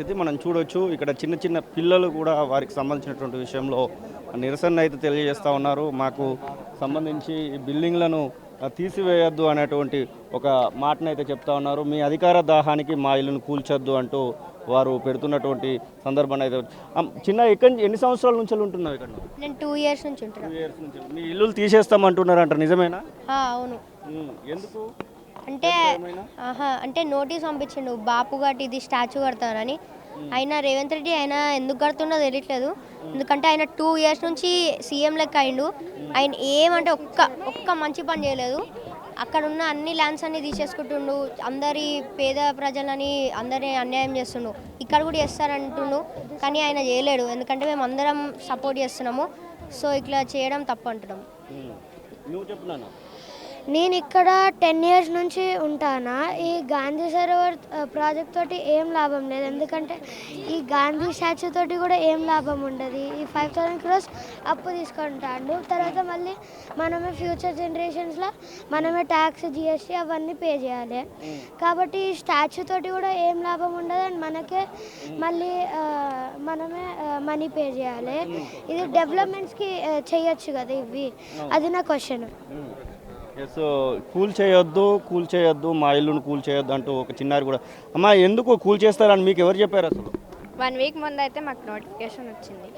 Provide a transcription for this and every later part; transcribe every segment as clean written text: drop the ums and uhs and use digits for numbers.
ఇది మనం చూడొచ్చు ఇక్కడ చిన్న చిన్న పిల్లలు కూడా వారికి సంబంధించినటువంటి విషయంలో నిరసన అయితే తెలియజేస్తూ ఉన్నారు. మాకు సంబంధించి ఈ బిల్డింగ్లను తీసివేయొద్దు అనేటువంటి ఒక మాటనైతే చెప్తా ఉన్నారు. మీ అధికార దాహానికి మా ఇల్లును కూల్చొద్దు అంటూ వారు పెడుతున్నటువంటి సందర్భాన్ని అయితే చిన్న ఎన్ని సంవత్సరాల నుంచి ఉంటున్నావు ఇక్కడ? నేను 2 years నుంచి ఉంటున్నా. 2 years నుంచి. మీ ఇల్లులు తీసేస్తామంటున్నారంట, నిజమేనా? అవును. ఎందుకు అంటే నోటీస్ పంపించిండు బాపు గట్టి ఇది స్టాచ్యూ కడతానని. అయినా రేవంత్ రెడ్డి ఎందుకు కడుతుండో తెలియట్లేదు. ఎందుకంటే ఆయన 2 years నుంచి సీఎం లెక్క అయిండు. ఆయన ఏమంటే ఒక్క మంచి పని చేయలేదు. అక్కడ ఉన్న అన్ని ల్యాండ్స్ అన్ని తీసేసుకుంటుండు, అందరి పేద ప్రజలని అందరినీ అన్యాయం చేస్తుండు. ఇక్కడ కూడా చేస్తారంటుండు కానీ ఆయన చేయలేడు. ఎందుకంటే మేము అందరం సపోర్ట్ చేస్తున్నాము. సో ఇట్లా చేయడం తప్పు అంటున్నాం. నేను ఇక్కడ 10 years నుంచి ఉంటానా. ఈ గాంధీ సరోవర్ ప్రాజెక్ట్ తోటి ఏం లాభం లేదు. ఎందుకంటే ఈ గాంధీ స్టాచ్యూ తోటి కూడా ఏం లాభం ఉండదు. ఈ 5,000 crores అప్పు తీసుకుంటాడు. తర్వాత మళ్ళీ మనమే ఫ్యూచర్ జనరేషన్స్లో మనమే ట్యాక్స్ జిఎస్టీ అవన్నీ పే చేయాలి. కాబట్టి ఈ స్టాచ్యూ తోటి కూడా ఏం లాభం ఉండదు. అండ్ మనకే మళ్ళీ మనమే మనీ పే చేయాలి. ఇది డెవలప్మెంట్స్కి చేయొచ్చు కదా ఇవి, అది నా క్వశ్చన్. సో కూల్ చేయొద్దు మా ఇల్లును కూల్ చేయొద్దు అంటూ ఒక చిన్నారి కూడా అమ్మా ఎందుకు కూల్ చేస్తారని మీకు ఎవరు చెప్పారు అసలు? 1 week ముందు అయితే మాకు నోటిఫికేషన్ వచ్చింది.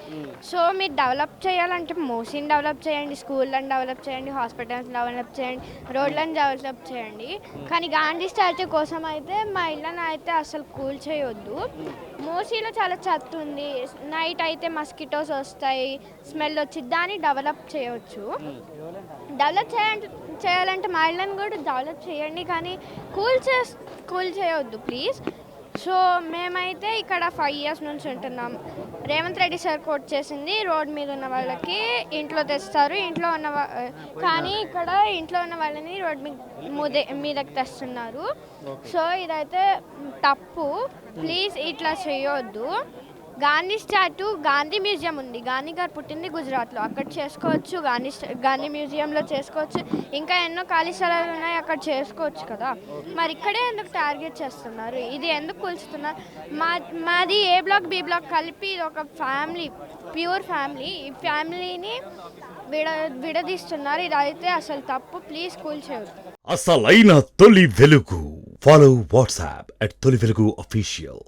సో మీరు డెవలప్ చేయాలంటే మూసీని డెవలప్ చేయండి, స్కూళ్ళని డెవలప్ చేయండి, హాస్పిటల్స్ డెవలప్ చేయండి, రోడ్లను డెవలప్ చేయండి. కానీ గాంధీ స్టాచ్యూ కోసం అయితే మా ఇళ్ళని అయితే అసలు కూల్ చేయొద్దు. మూసీలో చాలా చెత్త ఉంది, నైట్ అయితే మస్కిటోస్ వస్తాయి, స్మెల్ వచ్చి దాన్ని డెవలప్ చేయవచ్చు. డెవలప్ చేయాలంటే మా ఇళ్ళని కూడా డెవలప్ చేయండి కానీ కూల్ చేయొద్దు ప్లీజ్. సో మేమైతే ఇక్కడ 5 years నుంచి ఉంటున్నాం. రేవంత్ రెడ్డి సార్ కోట్ చేసింది రోడ్ మీద ఉన్న వాళ్ళకి ఇంట్లో తెస్తారు, ఇంట్లో ఉన్న కానీ ఇక్కడ ఇంట్లో ఉన్న వాళ్ళని రోడ్ మీదకి తెస్తున్నారు. సో ఇదైతే తప్పు, ప్లీజ్ ఇట్లా చేయొద్దు. గాంధీ స్టాట్యూ, గాంధీ మ్యూజియం ఉంది, గాంధీ గారు పుట్టింది గుజరాత్లో, అక్కడ చేసుకోవచ్చు. గాంధీ మ్యూజియంలో చేసుకోవచ్చు. ఇంకా ఎన్నో ఖాళీ స్థలాలు ఉన్నాయి, అక్కడ చేసుకోవచ్చు కదా. మరి ఇక్కడే ఎందుకు టార్గెట్ చేస్తున్నారు? ఇది ఎందుకు కూల్చుతున్నారు? మాది ఏ బ్లాక్ బి బ్లాక్ కలిపి ఇది ఒక ఫ్యామిలీ, ప్యూర్ ఫ్యామిలీ. ఈ ఫ్యామిలీని విడదీస్తున్నారు. ఇది అయితే అసలు తప్పు, ప్లీజ్ కూల్చేయద్దు. అసలైన తొలి వెలుగు. ఫాలో వాట్సాప్ @తొలి వెలుగు official.